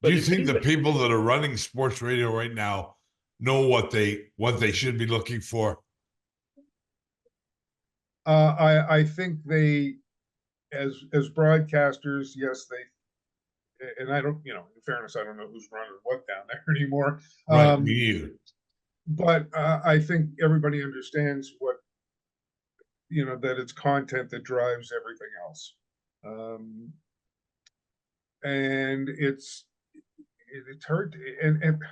Do you think the people that are running sports radio right now know what they should be looking for? I think they, as broadcasters, yes, and I don't, in fairness, I don't know who's running what down there anymore. Right, me either. But I think everybody understands that it's content that drives everything else. And it's hard and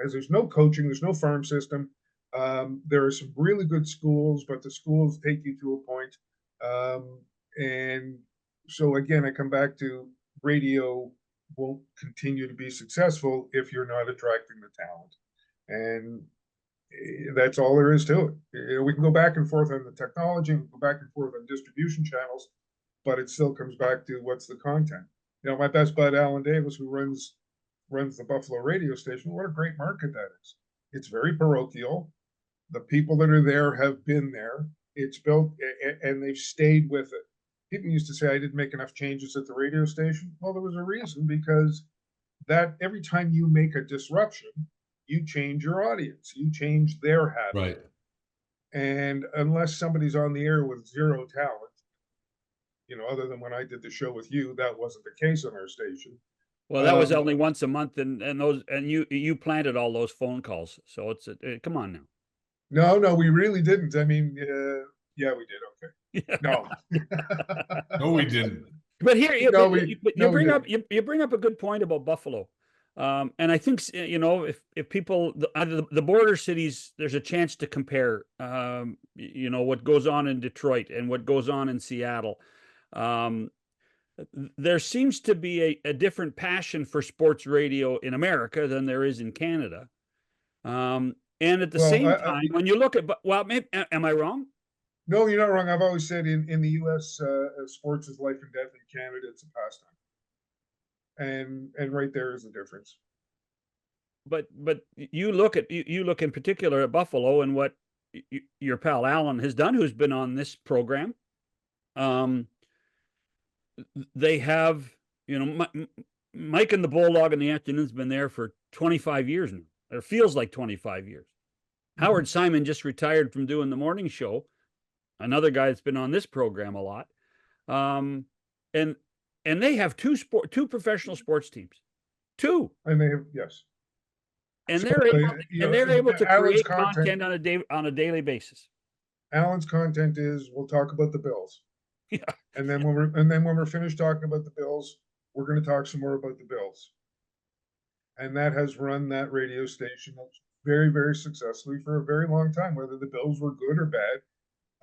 as there's no coaching, there's no farm system. There are some really good schools, but the schools take you to a point. And so again, I come back to radio won't continue to be successful if you're not attracting the talent. And that's all there is to it. We can go back and forth on the technology, we can go back and forth on distribution channels, but it still comes back to what's the content. My best bud, Alan Davis, who runs the Buffalo radio station, what a great market that is. It's very parochial. The people that are there have been there. It's built and they've stayed with it. People used to say I didn't make enough changes at the radio station. Well, there was a reason, because that every time you make a disruption, you change your audience, you change their habit. Right. And unless somebody's on the air with zero talent, other than when I did the show with you, that wasn't the case on our station. Well, that was only once a month, and you planted all those phone calls. So it's come on now. No, we really didn't. I mean, yeah, we did. Okay. No, no, we didn't. But here, you bring up a good point about Buffalo. And I think, if people, the border cities, there's a chance to compare, what goes on in Detroit and what goes on in Seattle. There seems to be a different passion for sports radio in America than there is in Canada. And at the same time, when you look at, am I wrong? No, you're not wrong. I've always said in the U.S., sports is life and death. In Canada, it's a pastime. And right there is the difference. But you look in particular at Buffalo and what your pal Alan has done, who's been on this program. They have, Mike and the Bulldog in the afternoon's been there for 25 years now. It feels like 25 years. Mm-hmm. Howard Simon just retired from doing the morning show. Another guy that's been on this program a lot. And they have two professional sports teams. Two. And they have, yes. And they're able to create content on a daily basis. Alan's content is, we'll talk about the Bills. Yeah. And then when we're finished talking about the Bills, we're going to talk some more about the Bills. And that has run that radio station very, very successfully for a very long time, whether the Bills were good or bad.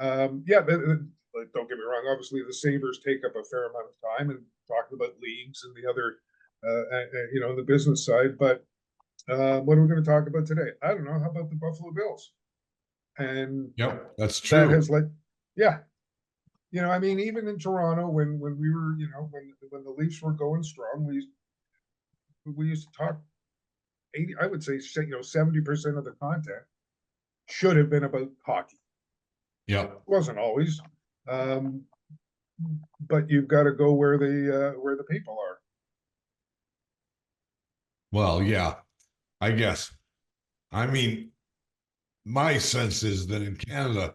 Don't get me wrong. Obviously, the Sabres take up a fair amount of time and talking about leagues and the other, the business side. But what are we going to talk about today? I don't know. How about the Buffalo Bills? And yep, that's true. That has even in Toronto, when we were, when the Leafs were going strong, we used to talk 80. I would say 70% of the content should have been about hockey. Yeah, it wasn't always, but you've got to go where the people are. Well, yeah, I guess. I mean, my sense is that in Canada,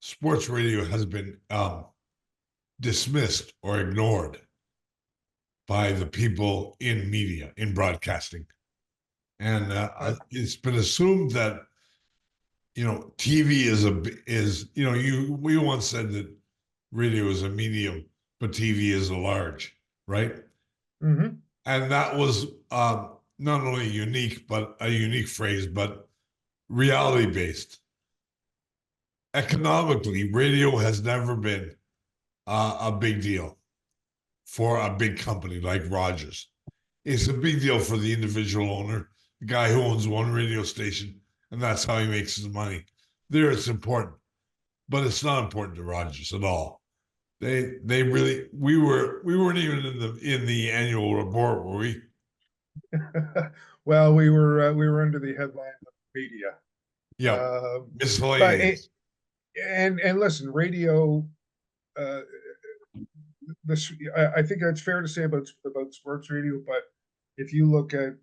sports radio has been dismissed or ignored by the people in media, in broadcasting. And it's been assumed that, TV we once said that radio is a medium, but TV is a large, right? Mm-hmm. And that was not only a unique phrase, but reality-based. Economically, radio has never been a big deal for a big company like Rogers. It's a big deal for the individual owner, the guy who owns one radio station, and that's how he makes his money. There, it's important, but it's not important to Rogers at all. We weren't even in the annual report, were we? Well, we were under the headline of media. Yeah, miscellaneous. And listen, radio. I think that's fair to say about sports radio, but if you look at,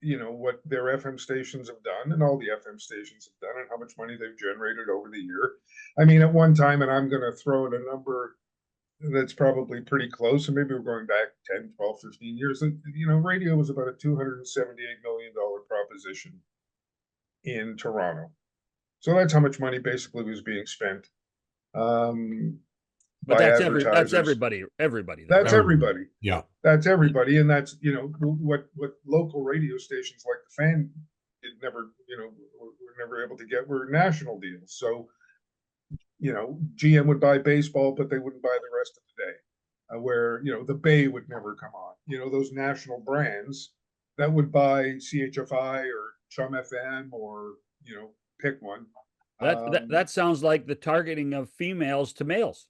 what their FM stations have done, and all the FM stations have done, and how much money they've generated over the year. I mean, at one time, and I'm going to throw in a number that's probably pretty close, and maybe we're going back 10, 12, 15 years. Radio was about a $278 million proposition in Toronto. So that's how much money basically was being spent. But by that's advertisers. everybody. Though. That's everybody. Yeah. That's everybody, and that's what local radio stations like the Fan did never, were never able to get were national deals. So, GM would buy baseball, but they wouldn't buy the rest of the day. Where the Bay would never come on. Those national brands that would buy CHFI or Chum FM or pick one. That sounds like the targeting of females to males.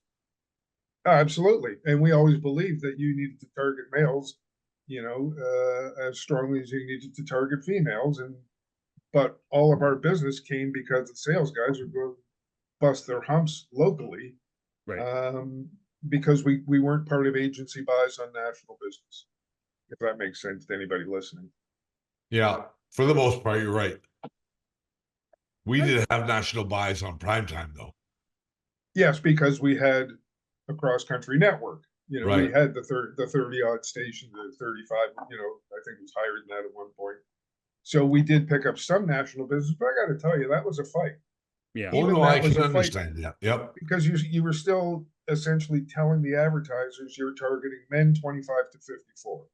Absolutely. And we always believed that you needed to target males, as strongly as you needed to target females. But all of our business came because the sales guys would go bust their humps locally. Right. Because we weren't part of agency buys on national business, if that makes sense to anybody listening. Yeah. For the most part, you're right. We did have national buys on primetime, though. Yes, because we had a cross-country network. Right. We had the 30 odd stations, the 35, I think it was higher than that at one point. So we did pick up some national business, but I got to tell you, that was a fight. Yeah. Oh, no, I can understand that. Yep. Because you were still essentially telling the advertisers you're targeting men 25 to 54.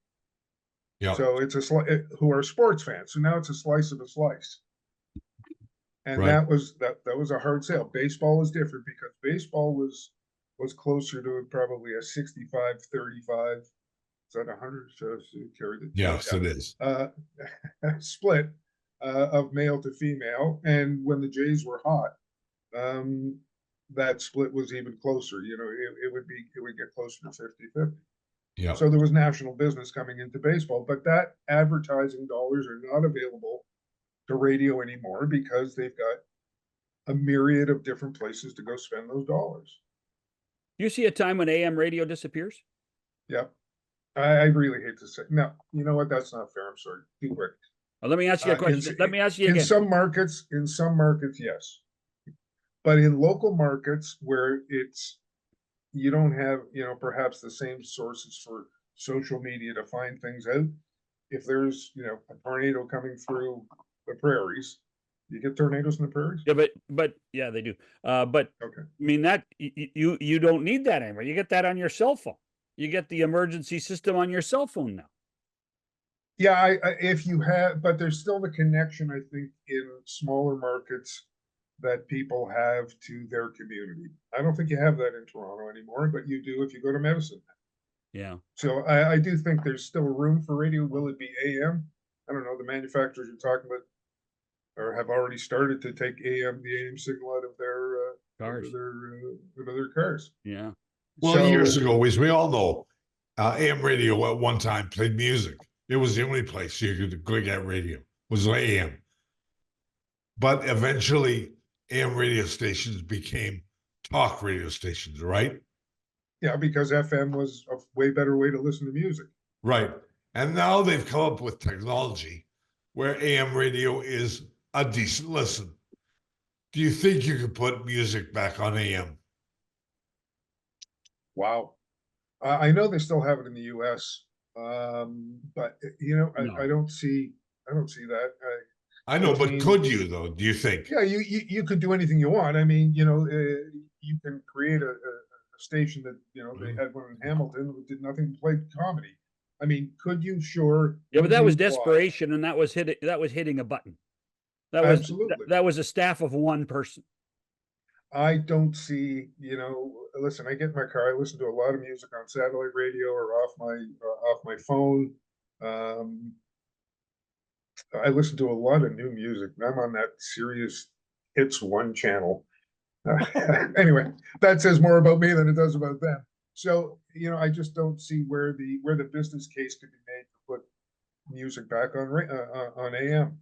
Yeah. So it's who are sports fans. So now it's a slice of a slice. And Right. that was a hard sale. Baseball was different because baseball was closer to probably a 65-35. Is that 100? Carried it. Yes, it is. Split of male to female. And when the Jays were hot, that split was even closer. It would get closer to 50-50. Yeah. So there was national business coming into baseball, but that advertising dollars are not available to radio anymore because they've got a myriad of different places to go spend those dollars. You see a time when AM radio disappears? Yeah. I really hate to say, no, you know what? That's not fair. I'm sorry. Too quick. Well, let me ask you a question. Let me ask you again. In some markets, yes. But in local markets where you don't have, perhaps the same sources for social media to find things out. If there's, a tornado coming through the prairies, you get tornadoes in the prairies? Yeah, but yeah, they do. But okay. I mean that you don't need that anymore. You get that on your cell phone. You get the emergency system on your cell phone now. Yeah, if you have, but there's still the connection, I think, in smaller markets that people have to their community. I don't think you have that in Toronto anymore, but you do if you go to Medicine. Yeah. So I do think there's still room for radio. Will it be AM? I don't know. The manufacturers you're talking about or have already started to take the AM signal out of their cars. Their cars. Yeah. Well, years ago, as we all know, AM radio at one time played music. It was the only place you could go get radio was AM. But eventually, AM radio stations became talk radio stations, right? Yeah, because FM was a way better way to listen to music. Right. And now they've come up with technology where AM radio is a decent listen. Do you think you could put music back on AM? Wow. I know they still have it in the US. But no. I don't see that. I know, but could you though? Do you think? Yeah, you could do anything you want. I mean, you can create a station that they had one in Hamilton that did nothing but play comedy. I mean, could you? Sure. Yeah, but that was desperation, and that was hitting a button. That was a staff of one person. I don't see, listen, I get in my car, I listen to a lot of music on satellite radio or off my phone. I listen to a lot of new music. I'm on that Sirius Hits 1 channel. Anyway, that says more about me than it does about them. So, I just don't see where the business case could be made to put music back on AM.